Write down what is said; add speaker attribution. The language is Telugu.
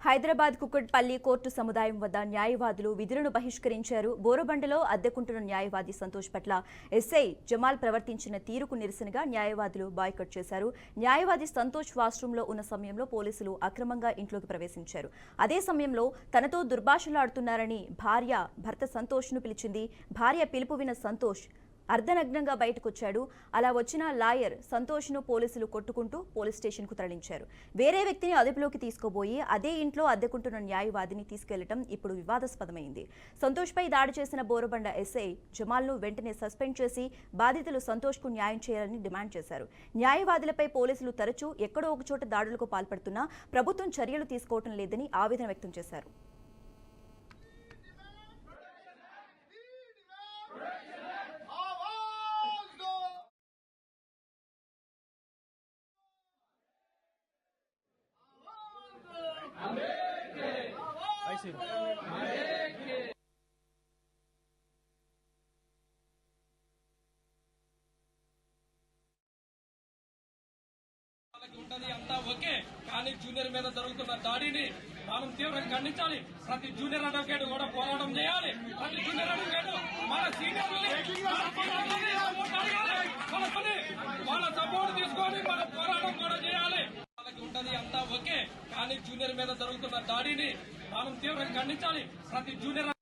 Speaker 1: హైదరాబాద్ కుక్కట్పల్లి కోర్టు సముదాయం వద్ద న్యాయవాదులు విధులను బహిష్కరించారు. బోరబండలో అద్దెకుంటున్న న్యాయవాది సంతోష్ పట్ల ఎస్ఐ జమాల్ ప్రవర్తించిన తీరుకు నిరసనగా న్యాయవాదులు బాయ్కట్ చేశారు. న్యాయవాది సంతోష్ వాష్రూంలో ఉన్న సమయంలో పోలీసులు అక్రమంగా ఇంట్లోకి ప్రవేశించారు. అదే సమయంలో తనతో దుర్భాషలాడుతున్నారని భర్త సంతోష్ను పిలిచింది. భార్య పిలుపు విన్న సంతోష్ అర్ధనగ్నంగా బయటకొచ్చాడు. అలా వచ్చిన లాయర్ సంతోష్ను పోలీసులు కొట్టుకుంటూ పోలీస్ స్టేషన్కు తరలించారు. వేరే వ్యక్తిని అదుపులోకి తీసుకోబోయి అదే ఇంట్లో అద్దెకుంటున్న న్యాయవాదిని తీసుకెళ్లడం ఇప్పుడు వివాదాస్పదమైంది. సంతోష్పై దాడి చేసిన బోరబండ ఎస్ఐ జమాల్ను వెంటనే సస్పెండ్ చేసి బాధితులు సంతోష్కు న్యాయం చేయాలని డిమాండ్ చేశారు. న్యాయవాదులపై పోలీసులు తరచూ ఎక్కడో ఒకచోట దాడులకు పాల్పడుతున్నా ప్రభుత్వం చర్యలు తీసుకోవడం లేదని ఆవేదన వ్యక్తం చేశారు.
Speaker 2: ఉంటది అంతా ఓకే, కానీ జూనియర్ మీద జరుగుతున్న దాడిని మనం తీవ్రంగా ఖండించాలి. ప్రతి జూనియర్ అడ్వకేట్ కూడా పోరాటం చేయాలి. ప్రతి జూనియర్ అడ్వకేట్ మన సీనియర్లని వాళ్ళ సపోర్ట్ తీసుకొని మన పోరాటం కూడా చేయాలి. వాళ్ళకి ఉంటది అంతా ఓకే, కానీ జూనియర్ మీద జరుగుతున్న దాడిని మనం తీవ్రంగా ఖండించాలి. ప్రతి జూనియర్